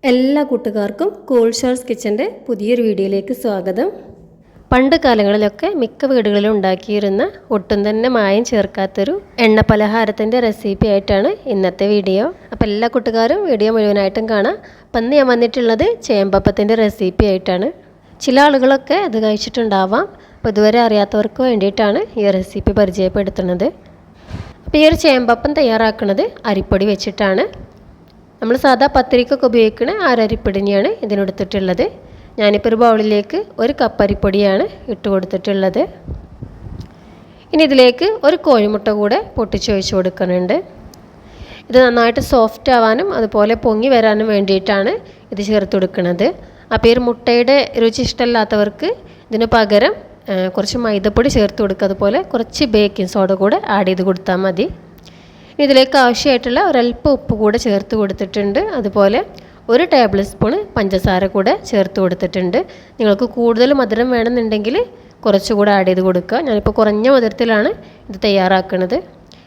എല്ലാ കൂട്ടുകാർക്കും കൂൾ ഷാർസ് കിച്ചൻ്റെ പുതിയൊരു വീഡിയോയിലേക്ക് സ്വാഗതം. പണ്ട് കാലങ്ങളിലൊക്കെ മിക്ക വീടുകളിലും ഉണ്ടാക്കിയിരുന്ന ഒട്ടും തന്നെ മായം ചേർക്കാത്തൊരു എണ്ണ പലഹാരത്തിൻ്റെ റെസിപ്പി ആയിട്ടാണ് ഇന്നത്തെ വീഡിയോ. അപ്പോൾ എല്ലാ കൂട്ടുകാരും വീഡിയോ മുഴുവനായിട്ടും കാണാം. അപ്പം ഇന്ന് ഞാൻ വന്നിട്ടുള്ളത് ചേമ്പപ്പത്തിൻ്റെ റെസിപ്പി ആയിട്ടാണ്. ചില ആളുകളൊക്കെ അത് കഴിച്ചിട്ടുണ്ടാവാം. അപ്പോൾ ഇതുവരെ അറിയാത്തവർക്ക് വേണ്ടിയിട്ടാണ് ഈ റെസിപ്പി പരിചയപ്പെടുത്തുന്നത്. അപ്പോൾ ഈ ഒരു ചേമ്പപ്പം തയ്യാറാക്കുന്നത് അരിപ്പൊടി വെച്ചിട്ടാണ്. നമ്മൾ സാധാ പത്തിരിക്കൊക്കെ ഉപയോഗിക്കുന്ന അരിപ്പൊടി തന്നെയാണ് ഇതിനെടുത്തിട്ടുള്ളത്. ഞാനിപ്പോൾ ഒരു ബൗളിലേക്ക് 1 കപ്പ് അരിപ്പൊടിയാണ് ഇട്ട് കൊടുത്തിട്ടുള്ളത്. ഇനി ഇതിലേക്ക് ഒരു കോഴിമുട്ട കൂടെ പൊട്ടിച്ചൊഴിച്ച് കൊടുക്കുന്നുണ്ട്. ഇത് നന്നായിട്ട് സോഫ്റ്റ് ആവാനും അതുപോലെ പൊങ്ങി വരാനും വേണ്ടിയിട്ടാണ് ഇത് ചേർത്ത് കൊടുക്കുന്നത്. അപ്പോൾ ഈ ഒരു മുട്ടയുടെ രുചി ഇഷ്ടമില്ലാത്തവർക്ക് ഇതിന് പകരം കുറച്ച് മൈദപ്പൊടി ചേർത്ത് കൊടുക്കുക. അതുപോലെ കുറച്ച് ബേക്കിംഗ് സോഡ കൂടെ ആഡ് ചെയ്ത് കൊടുത്താൽ മതി. ഇതിലേക്ക് ആവശ്യമായിട്ടുള്ള ഒരല്പം ഉപ്പ് കൂടെ ചേർത്ത് കൊടുത്തിട്ടുണ്ട്. അതുപോലെ 1 ടേബിൾ സ്പൂൺ പഞ്ചസാര കൂടെ ചേർത്ത് കൊടുത്തിട്ടുണ്ട്. നിങ്ങൾക്ക് കൂടുതൽ മധുരം വേണമെന്നുണ്ടെങ്കിൽ കുറച്ചുകൂടെ ആഡ് ചെയ്ത് കൊടുക്കുക. ഞാനിപ്പോൾ കുറഞ്ഞ മധുരത്തിലാണ് ഇത് തയ്യാറാക്കുന്നത്.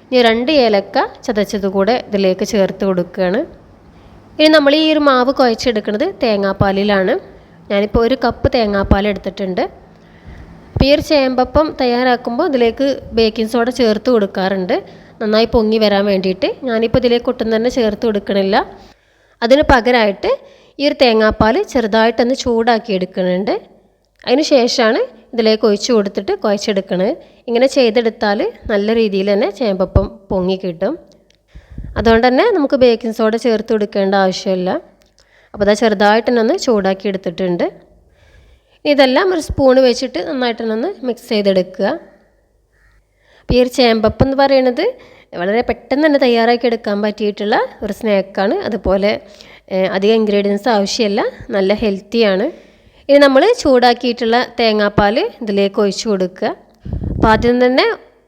ഇനി 2 ഏലക്ക ചതച്ചത് കൂടെ ഇതിലേക്ക് ചേർത്ത് കൊടുക്കുകയാണ്. ഇനി നമ്മൾ ഈ ഒരു മാവ് കുഴച്ചെടുക്കുന്നത് തേങ്ങാപ്പാലിലാണ്. ഞാനിപ്പോൾ 1 കപ്പ് തേങ്ങാപ്പാൽ എടുത്തിട്ടുണ്ട്. അപ്പോൾ ഈ ഒരു ചേമ്പപ്പം തയ്യാറാക്കുമ്പോൾ ഇതിലേക്ക് ബേക്കിംഗ് സോഡ ചേർത്ത് കൊടുക്കാറുണ്ട്, നന്നായി പൊങ്ങി വരാൻ വേണ്ടിയിട്ട്. ഞാനിപ്പോൾ ഇതിലേക്ക് ഒട്ടും തന്നെ ചേർത്ത് കൊടുക്കണില്ല. അതിന് പകരമായിട്ട് ഈ ഒരു തേങ്ങാപ്പാൽ ചെറുതായിട്ടൊന്ന് ചൂടാക്കി എടുക്കുന്നുണ്ട്. അതിന് ശേഷമാണ് ഇതിലേക്ക് ഒഴിച്ച് കൊടുത്തിട്ട് കുഴച്ചെടുക്കുന്നത്. ഇങ്ങനെ ചെയ്തെടുത്താൽ നല്ല രീതിയിൽ തന്നെ ചേമ്പപ്പം പൊങ്ങി കിട്ടും. അതുകൊണ്ട് തന്നെ നമുക്ക് ബേക്കിംഗ് സോഡ ചേർത്ത് കൊടുക്കേണ്ട ആവശ്യമില്ല. അപ്പോൾ അത് ചെറുതായിട്ട് തന്നെ ഒന്ന് ചൂടാക്കി എടുത്തിട്ടുണ്ട്. ഇതെല്ലാം ഒരു സ്പൂണ് വെച്ചിട്ട് നന്നായിട്ട് തന്നെ മിക്സ് ചെയ്തെടുക്കുക. അപ്പോൾ ഈ ഒരു ചേമ്പപ്പം എന്ന് പറയുന്നത് വളരെ പെട്ടെന്ന് തന്നെ തയ്യാറാക്കി എടുക്കാൻ പറ്റിയിട്ടുള്ള ഒരു സ്നാക്കാണ്. അതുപോലെ അധികം ഇൻഗ്രീഡിയൻസ് ആവശ്യമില്ല, നല്ല ഹെൽത്തിയാണ്. ഇനി നമ്മൾ ചൂടാക്കിയിട്ടുള്ള തേങ്ങാപ്പാൽ ഇതിലേക്ക് ഒഴിച്ച് കൊടുക്കുക. അപ്പോൾ ആദ്യം തന്നെ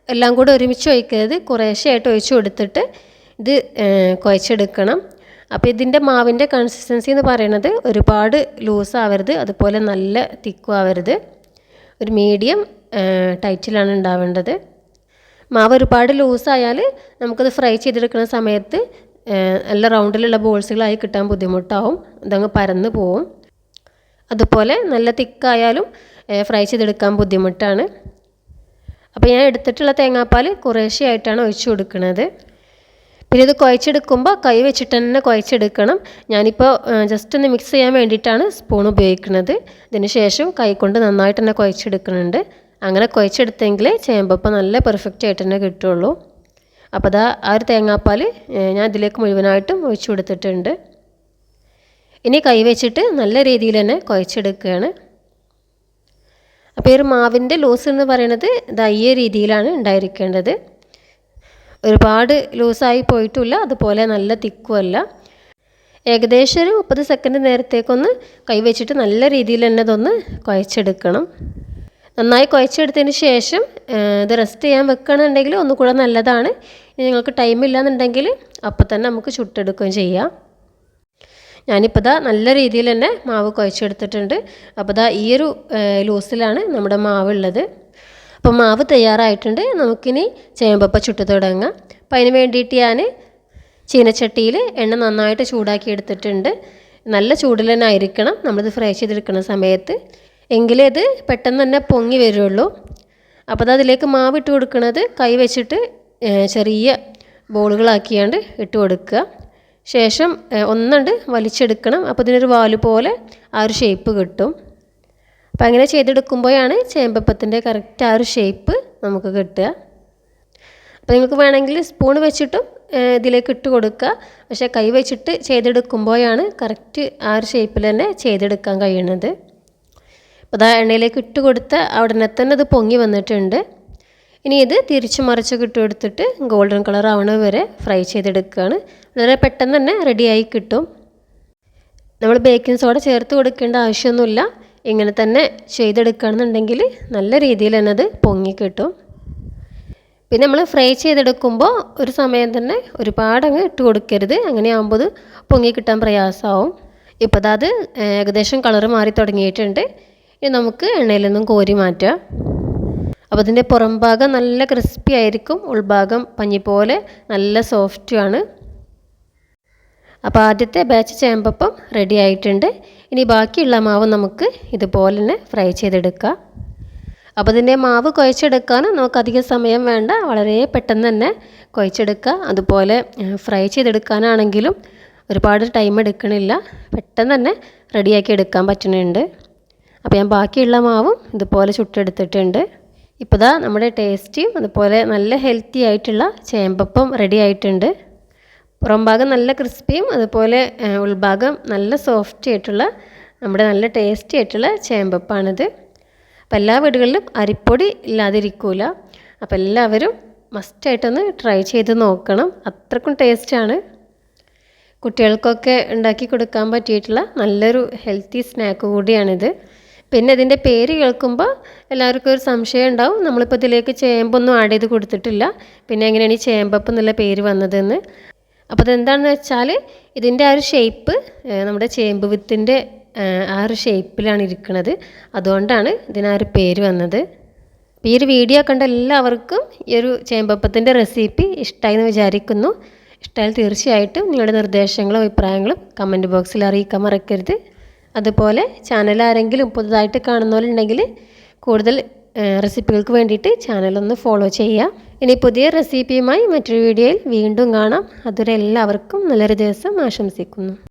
എല്ലാം കൂടെ ഒരുമിച്ച് ഒഴിക്കരുത്, കുറേശ്ശെയായിട്ട് ഒഴിച്ച് കൊടുത്തിട്ട് ഇത് കുഴച്ചെടുക്കണം. അപ്പോൾ ഇതിൻ്റെ മാവിൻ്റെ കൺസിസ്റ്റൻസി എന്ന് പറയുന്നത് ഒരുപാട് ലൂസ് ആവരുത്, അതുപോലെ നല്ല തിക്കും ആവരുത്. ഒരു മീഡിയം ടൈറ്റിലാണ് ഉണ്ടാവേണ്ടത്. മാവ് ഒരുപാട് ലൂസായാൽ നമുക്കത് ഫ്രൈ ചെയ്തെടുക്കുന്ന സമയത്ത് നല്ല റൗണ്ടിലുള്ള ബോൾസുകളായി കിട്ടാൻ ബുദ്ധിമുട്ടാവും, അതങ്ങ് പരന്ന് പോവും. അതുപോലെ നല്ല തിക്കായാലും ഫ്രൈ ചെയ്തെടുക്കാൻ ബുദ്ധിമുട്ടാണ്. അപ്പോൾ ഞാൻ എടുത്തിട്ടുള്ള തേങ്ങാപ്പാൽ കുറേശ്ശെയായിട്ടാണ് ഒഴിച്ചു കൊടുക്കുന്നത്. പിന്നെ ഇത് കുഴച്ചെടുക്കുമ്പോൾ കൈ വെച്ചിട്ട് തന്നെ കുഴച്ചെടുക്കണം. ഞാനിപ്പോൾ ജസ്റ്റ് ഒന്ന് മിക്സ് ചെയ്യാൻ വേണ്ടിയിട്ടാണ് സ്പൂൺ ഉപയോഗിക്കുന്നത്. ഇതിന് ശേഷം കൈ കൊണ്ട് നന്നായിട്ട് തന്നെ കുഴച്ചെടുക്കുന്നുണ്ട്. അങ്ങനെ കുഴച്ചെടുത്തെങ്കിൽ ചേമ്പപ്പം നല്ല പെർഫെക്റ്റ് ആയിട്ട് തന്നെ കിട്ടുള്ളൂ. അപ്പോൾ അതാ ആ ഒരു തേങ്ങാപ്പാൽ ഞാൻ ഇതിലേക്ക് മുഴുവനായിട്ടും ഒഴിച്ചു കൊടുത്തിട്ടുണ്ട്. ഇനി കൈ വെച്ചിട്ട് നല്ല രീതിയിൽ തന്നെ കുഴച്ചെടുക്കുകയാണ്. അപ്പോൾ ഈ ഒരു മാവിൻ്റെ ലൂസ് എന്ന് പറയുന്നത് ഇതാ ഈ രീതിയിലാണ് ഉണ്ടായിരിക്കേണ്ടത്. ഒരുപാട് ലൂസായി പോയിട്ടുമില്ല, അതുപോലെ നല്ല തിക്കുമല്ല. ഏകദേശം ഒരു 30 സെക്കൻഡ് നേരത്തേക്കൊന്ന് കൈവച്ചിട്ട് നല്ല രീതിയിൽ തന്നെ ഇതൊന്ന് കുഴച്ചെടുക്കണം. നന്നായി കുഴച്ചെടുത്തതിന് ശേഷം ഇത് റെസ്റ്റ് ചെയ്യാൻ വെക്കണമെന്നുണ്ടെങ്കിൽ ഒന്നുകൂടെ നല്ലതാണ്. ഇനി നിങ്ങൾക്ക് ടൈമില്ല എന്നുണ്ടെങ്കിൽ അപ്പോൾ തന്നെ നമുക്ക് ചുട്ടെടുക്കുകയും ചെയ്യാം. ഞാനിപ്പോൾ ദാ നല്ല രീതിയിൽ തന്നെ മാവ് കുഴച്ചെടുത്തിട്ടുണ്ട്. അപ്പോൾ ദാ ഈ ഒരു ലൂസിലാണ് നമ്മുടെ മാവ് ഉള്ളത്. അപ്പോൾ മാവ് തയ്യാറായിട്ടുണ്ട്. നമുക്കിനി ചേമ്പപ്പം ചുട്ട് തുടങ്ങാം. അപ്പോൾ അതിന് വേണ്ടിയിട്ട് ഞാൻ ചീനച്ചട്ടിയിൽ എണ്ണ നന്നായിട്ട് ചൂടാക്കി എടുത്തിട്ടുണ്ട്. നല്ല ചൂടിൽ തന്നെ ആയിരിക്കണം നമ്മളിത് ഫ്രൈ ചെയ്തെടുക്കുന്ന സമയത്ത്, എങ്കിലേ ഇത് പെട്ടെന്ന് തന്നെ പൊങ്ങി വരുള്ളൂ. അപ്പോൾ അതിലേക്ക് മാവ് ഇട്ട് കൊടുക്കുന്നത് കൈ വെച്ചിട്ട് ചെറിയ ബോളുകളാക്കിയാണ്ട് ഇട്ട് കൊടുക്കുക. ശേഷം ഒന്നുണ്ട് വലിച്ചെടുക്കണം. അപ്പോൾ ഇതിനൊരു വാല് പോലെ ആ ഒരു ഷേപ്പ് കിട്ടും. അപ്പോൾ അങ്ങനെ ചെയ്തെടുക്കുമ്പോഴാണ് ചേമ്പപ്പത്തിൻ്റെ കറക്റ്റ് ആ ഒരു ഷേപ്പ് നമുക്ക് കിട്ടുക. അപ്പോൾ നിങ്ങൾക്ക് വേണമെങ്കിൽ സ്പൂൺ വെച്ചിട്ടും ഇതിലേക്ക് ഇട്ട് കൊടുക്കുക. പക്ഷേ കൈ വെച്ചിട്ട് ചെയ്തെടുക്കുമ്പോഴാണ് കറക്റ്റ് ആ ഒരു ഷേപ്പിൽ തന്നെ ചെയ്തെടുക്കാൻ കഴിയുന്നത്. അപ്പോൾ അത് എണ്ണയിലേക്ക് ഇട്ട് കൊടുത്ത ഉടനെ തന്നെ ഇത് പൊങ്ങി വന്നിട്ടുണ്ട്. ഇനി ഇത് തിരിച്ച് മറിച്ചൊക്കെ ഇട്ട് കൊടുത്തിട്ട് ഗോൾഡൻ കളർ ആവണ വരെ ഫ്രൈ ചെയ്തെടുക്കുകയാണ്. വളരെ പെട്ടെന്ന് തന്നെ റെഡിയായി കിട്ടും. നമ്മൾ ബേക്കിംഗ് സോഡ ചേർത്ത് കൊടുക്കേണ്ട ആവശ്യമൊന്നുമില്ല. ഇങ്ങനെ തന്നെ ചെയ്തെടുക്കുകയാണെന്നുണ്ടെങ്കിൽ നല്ല രീതിയിൽ തന്നെ അത് പൊങ്ങി കിട്ടും. പിന്നെ നമ്മൾ ഫ്രൈ ചെയ്തെടുക്കുമ്പോൾ ഒരു സമയം തന്നെ ഒരുപാടങ്ങ് ഇട്ട് കൊടുക്കരുത്, അങ്ങനെ ആകുമ്പോൾ അത് പൊങ്ങി കിട്ടാൻ പ്രയാസമാവും. ഇപ്പോൾ അത് ഏകദേശം കളറ് മാറി തുടങ്ങിയിട്ടുണ്ട്. ഇനി നമുക്ക് എണ്ണയിൽ നിന്നും കോരി മാറ്റാം. അപ്പോൾ അതിൻ്റെ പുറം ഭാഗം നല്ല ക്രിസ്പി ആയിരിക്കും, ഉൾഭാഗം പഞ്ഞി പോലെ നല്ല സോഫ്റ്റുമാണ്. അപ്പോൾ ആദ്യത്തെ ബാച്ച് ചേമ്പപ്പം റെഡി ആയിട്ടുണ്ട്. ഇനി ബാക്കിയുള്ള മാവ് നമുക്ക് ഇതുപോലെ തന്നെ ഫ്രൈ ചെയ്തെടുക്കാം. അപ്പോൾ ഇതിൻ്റെ മാവ് കുഴച്ചെടുക്കാൻ നമുക്ക് അധികം സമയം വേണ്ട, വളരെ പെട്ടെന്ന് തന്നെ കുഴച്ചെടുക്കുക. അതുപോലെ ഫ്രൈ ചെയ്തെടുക്കാനാണെങ്കിലും ഒരുപാട് ടൈം എടുക്കണില്ല, പെട്ടെന്ന് തന്നെ റെഡിയാക്കി എടുക്കാൻ പറ്റുന്നുണ്ട്. അപ്പോൾ ഞാൻ ബാക്കിയുള്ള മാവും ഇതുപോലെ ചുട്ടെടുത്തിട്ടുണ്ട്. ഇപ്പോൾ ദാ നമ്മുടെ ടേസ്റ്റിയും അതുപോലെ നല്ല ഹെൽത്തി ആയിട്ടുള്ള ചേമ്പപ്പം റെഡി ആയിട്ടുണ്ട്. പുറം ഭാഗം നല്ല ക്രിസ്പിയും അതുപോലെ ഉൾഭാഗം നല്ല സോഫ്റ്റ് ആയിട്ടുള്ള നമ്മുടെ നല്ല ടേസ്റ്റി ആയിട്ടുള്ള ചേമ്പപ്പാണിത്. അപ്പോൾ എല്ലാ വീടുകളിലും അരിപ്പൊടി ഇല്ലാതിരിക്കില്ല. അപ്പോൾ എല്ലാവരും മസ്റ്റായിട്ടൊന്ന് ട്രൈ ചെയ്ത് നോക്കണം, അത്രക്കും ടേസ്റ്റാണ്. കുട്ടികൾക്കൊക്കെ ഉണ്ടാക്കി കൊടുക്കാൻ പറ്റിയിട്ടുള്ള നല്ലൊരു ഹെൽത്തി സ്നാക്ക് കൂടിയാണിത്. പിന്നെ ഇതിൻ്റെ പേര് കേൾക്കുമ്പോൾ എല്ലാവർക്കും ഒരു സംശയം ഉണ്ടാവും, നമ്മളിപ്പോൾ ഇതിലേക്ക് ചേമ്പൊന്നും ആഡ് ചെയ്ത് കൊടുത്തിട്ടില്ല, പിന്നെ എങ്ങനെയാണ് ഈ ചേമ്പപ്പം എന്നുള്ള പേര് വന്നതെന്ന്. അപ്പോൾ അതെന്താണെന്ന് വെച്ചാൽ ഇതിൻ്റെ ആ ഒരു ഷേപ്പ് നമ്മുടെ ചേമ്പ് വിത്തിൻ്റെ ആ ഒരു ഷേപ്പിലാണ് ഇരിക്കുന്നത്, അതുകൊണ്ടാണ് ഇതിനാ ഒരു പേര് വന്നത്. അപ്പോൾ ഈ ഒരു വീഡിയോ കണ്ട എല്ലാവർക്കും ഈ ഒരു ചേമ്പപ്പത്തിൻ്റെ റെസിപ്പി ഇഷ്ടമായി എന്ന് വിചാരിക്കുന്നു. ഇഷ്ടമായാൽ തീർച്ചയായിട്ടും നിങ്ങളുടെ നിർദ്ദേശങ്ങളും അഭിപ്രായങ്ങളും കമൻറ്റ് ബോക്സിൽ അറിയിക്കാൻ മറക്കരുത്. അതുപോലെ ചാനൽ ആരെങ്കിലും പുതുതായിട്ട് കാണുന്നവരുണ്ടെങ്കിൽ കൂടുതൽ റെസിപ്പികൾക്ക് വേണ്ടിയിട്ട് ചാനലൊന്ന് ഫോളോ ചെയ്യുക. ഇനി പുതിയ റെസിപ്പിയുമായി മറ്റൊരു വീഡിയോയിൽ വീണ്ടും കാണാം. അതുവരെ എല്ലാവർക്കും നല്ലൊരു ദിവസം ആശംസിക്കുന്നു.